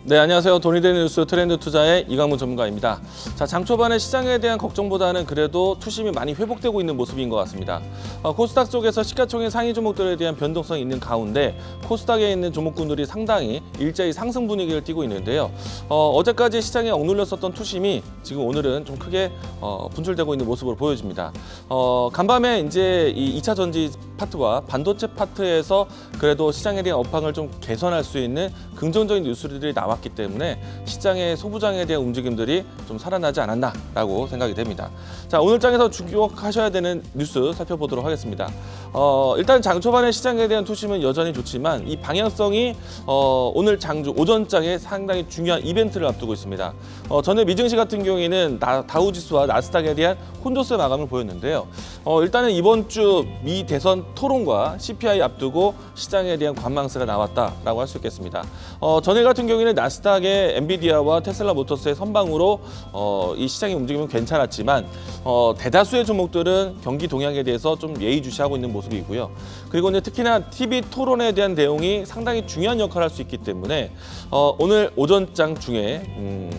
네, 안녕하세요. 돈이 되는 뉴스 트렌드 투자의 이강문 전문가입니다. 자, 장 초반에 시장에 대한 걱정보다는 그래도 투심이 많이 회복되고 있는 모습인 것 같습니다. 코스닥 쪽에서 시가총액 상위 종목들에 대한 변동성이 있는 가운데 코스닥에 있는 종목군들이 상당히 일제히 상승 분위기를 띠고 있는데요. 어제까지 시장에 억눌렸었던 투심이 지금 오늘은 좀 크게 분출되고 있는 모습을 보여줍니다. 간밤에 이제 이 2차 전지 파트와 반도체 파트에서 그래도 시장에 대한 업황을 좀 개선할 수 있는 긍정적인 뉴스들이 나왔기 때문에 시장의 소부장에 대한 움직임들이 좀 살아나지 않았나라고 생각이 됩니다. 자, 오늘 장에서 주목하셔야 되는 뉴스 살펴보도록 하겠습니다. 일단 장 초반에 시장에 대한 투심은 여전히 좋지만 이 방향성이 오늘 장주 오전장에 상당히 중요한 이벤트를 앞두고 있습니다. 전에 미증시 같은 경우에는 다우지수와 나스닥에 대한 혼조세 마감을 보였는데요. 일단은 이번 주 미 대선 토론과 CPI 앞두고 시장에 대한 관망세가 나왔다라고 할 수 있겠습니다. 전일 같은 경우에는 나스닥의 엔비디아와 테슬라 모터스의 선방으로 이 시장의 움직임은 괜찮았지만 대다수의 종목들은 경기 동향에 대해서 좀 예의주시하고 있는 모습이고요. 그리고 이제 특히나 TV 토론에 대한 내용이 상당히 중요한 역할을 할 수 있기 때문에 오늘 오전장 중에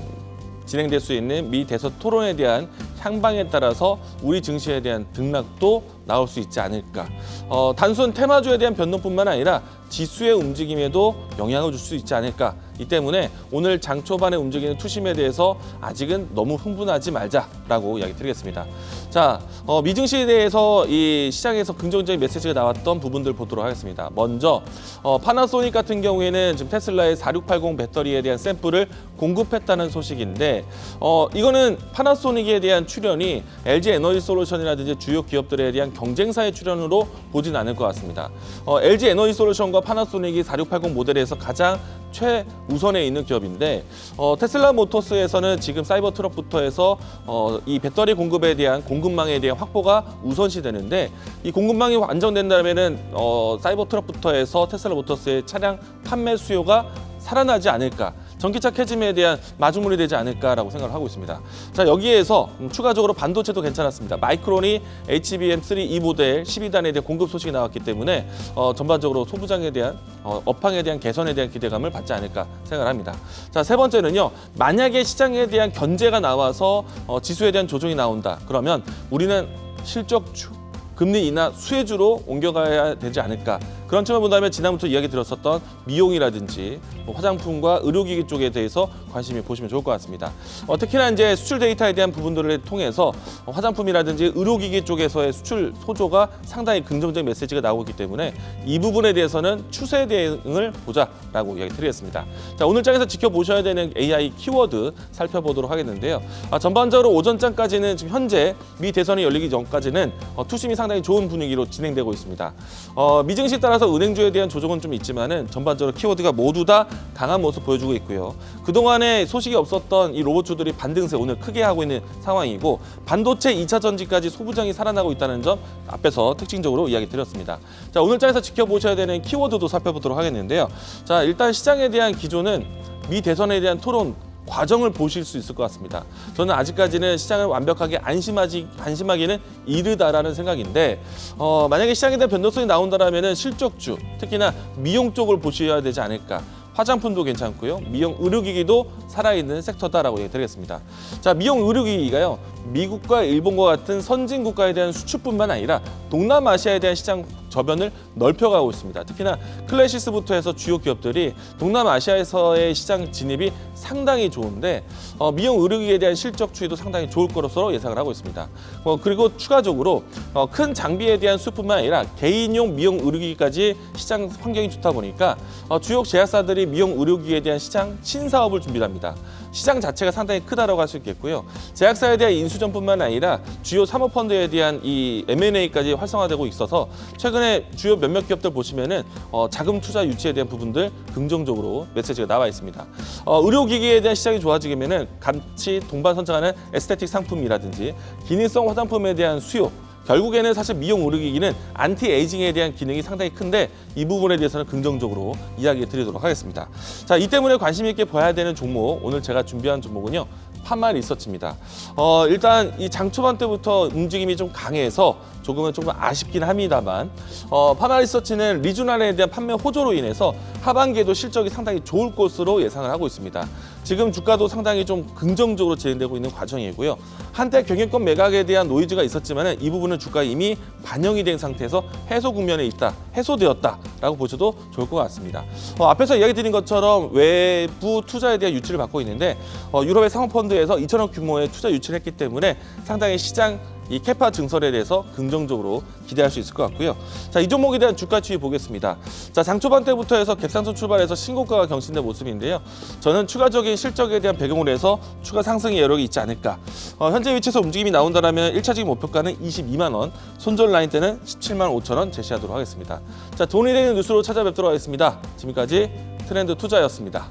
진행될 수 있는 미 대선 토론에 대한 향방에 따라서 우리 증시에 대한 등락도 나올 수 있지 않을까. 단순 테마주에 대한 변동뿐만 아니라 지수의 움직임에도 영향을 줄 수 있지 않을까. 이 때문에 오늘 장 초반에 움직이는 투심에 대해서 아직은 너무 흥분하지 말자라고 이야기 드리겠습니다. 자, 미증시에 대해서 이 시장에서 긍정적인 메시지가 나왔던 부분들 보도록 하겠습니다. 먼저 파나소닉 같은 경우에는 지금 테슬라의 4680 배터리에 대한 샘플을 공급했다는 소식인데 이거는 파나소닉에 대한 출연이 LG 에너지 솔루션이라든지 주요 기업들에 대한 경쟁사의 출연으로 보진 않을 것 같습니다. LG 에너지 솔루션과 파나소닉이 4680 모델에서 가장 최우선에 있는 기업인데 테슬라 모터스에서는 지금 사이버 트럭부터 해서 이 배터리 공급에 대한 공급망에 대한 확보가 우선시 되는데 이 공급망이 완성된다면은 사이버 트럭부터 해서 테슬라 모터스의 차량 판매 수요가 살아나지 않을까. 전기차 캐즘에 대한 마중물이 되지 않을까라고 생각을 하고 있습니다. 자, 여기에서 추가적으로 반도체도 괜찮았습니다. 마이크론이 HBM3E 모델 12단에 대한 공급 소식이 나왔기 때문에 전반적으로 소부장에 대한 업황에 대한 개선에 대한 기대감을 받지 않을까 생각을 합니다. 자, 세 번째는요. 만약에 시장에 대한 견제가 나와서 지수에 대한 조정이 나온다. 그러면 우리는 실적주, 금리 인하 수혜주로 옮겨가야 되지 않을까. 그런 측면 본다면 지난부터 이야기 들었었던 미용이라든지 화장품과 의료기기 쪽에 대해서 관심이 보시면 좋을 것 같습니다. 특히나 이제 수출 데이터에 대한 부분들을 통해서 화장품이라든지 의료기기 쪽에서의 수출 소조가 상당히 긍정적인 메시지가 나오고 있기 때문에 이 부분에 대해서는 추세 대응을 보자라고 이야기 드리겠습니다. 자, 오늘 장에서 지켜보셔야 되는 AI 키워드 살펴보도록 하겠는데요. 전반적으로 오전장까지는 지금 현재 미 대선이 열리기 전까지는 투심이 상당히 좋은 분위기로 진행되고 있습니다. 미증시에 따라서 은행주에 대한 조정은 좀 있지만은 전반적으로 키워드가 모두 다 강한 모습 보여주고 있고요. 그동안에 소식이 없었던 이 로봇주들이 반등세 오늘 크게 하고 있는 상황이고 반도체 2차 전지까지 소부장이 살아나고 있다는 점 앞에서 특징적으로 이야기 드렸습니다. 자, 오늘 장에서 지켜보셔야 되는 키워드도 살펴보도록 하겠는데요. 자, 일단 시장에 대한 기조는 미 대선에 대한 토론 과정을 보실 수 있을 것 같습니다. 저는 아직까지는 시장을 완벽하게 안심하기는 이르다라는 생각인데 만약에 시장에 대한 변동성이 나온다면 실적주, 특히나 미용 쪽을 보셔야 되지 않을까. 화장품도 괜찮고요. 미용 의료기기도 살아있는 섹터다라고 얘기드리겠습니다. 자, 미용 의료기기가요. 미국과 일본과 같은 선진 국가에 대한 수출뿐만 아니라 동남아시아에 대한 시장 저변을 넓혀가고 있습니다. 특히나 클래시스부터 해서 주요 기업들이 동남아시아에서의 시장 진입이 상당히 좋은데 미용 의료기기에 대한 실적 추이도 상당히 좋을 것으로 예상을 하고 있습니다. 그리고 추가적으로 큰 장비에 대한 수뿐만 아니라 개인용 미용 의료기기까지 시장 환경이 좋다 보니까 주요 제약사들이 미용 의료기기에 대한 시장 신사업을 준비합니다. 시장 자체가 상당히 크다라고 할 수 있겠고요. 제약사에 대한 인수전뿐만 아니라 주요 사모펀드에 대한 이 M&A까지 활성화되고 있어서 최근에 주요 몇몇 기업들 보시면은 자금 투자 유치에 대한 부분들 긍정적으로 메시지가 나와 있습니다. 의료기기에 대한 시장이 좋아지면은 같이 동반선창하는 에스테틱 상품이라든지 기능성 화장품에 대한 수요, 결국에는 사실 미용 의료기기는 안티에이징에 대한 기능이 상당히 큰데 이 부분에 대해서는 긍정적으로 이야기 드리도록 하겠습니다. 자, 이 때문에 관심 있게 봐야 되는 종목, 오늘 제가 준비한 종목은요. 판말 리서치입니다. 일단 이 장 초반 때부터 움직임이 좀 강해서 조금 아쉽긴 합니다만 판말 리서치는 리주날에 대한 판매 호조로 인해서 하반기에도 실적이 상당히 좋을 것으로 예상을 하고 있습니다. 지금 주가도 상당히 좀 긍정적으로 진행되고 있는 과정이고요. 한때 경영권 매각에 대한 노이즈가 있었지만 이 부분은 주가에 이미 반영이 된 상태에서 해소 국면에 있다, 해소되었다라고 보셔도 좋을 것 같습니다. 앞에서 이야기 드린 것처럼 외부 투자에 대한 유치를 받고 있는데 유럽의 상호펀드에서 2천억 규모의 투자 유치를 했기 때문에 상당히 시장 이 캐파 증설에 대해서 긍정적으로 기대할 수 있을 것 같고요. 자, 이 종목에 대한 주가 추이 보겠습니다. 자, 장 초반 때부터 해서 갭상승 출발해서 신고가가 경신된 모습인데요. 저는 추가적인 실적에 대한 배경으로 해서 추가 상승의 여력이 있지 않을까. 현재 위치에서 움직임이 나온다면 1차적인 목표가는 22만 원, 손절 라인 때는 17만 5천 원 제시하도록 하겠습니다. 자, 돈이 되는 뉴스로 찾아뵙도록 하겠습니다. 지금까지 트렌드 투자였습니다.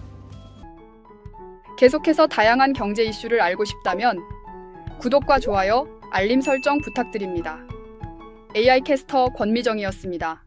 계속해서 다양한 경제 이슈를 알고 싶다면 구독과 좋아요, 알림 설정 부탁드립니다. AI 캐스터 권미정이었습니다.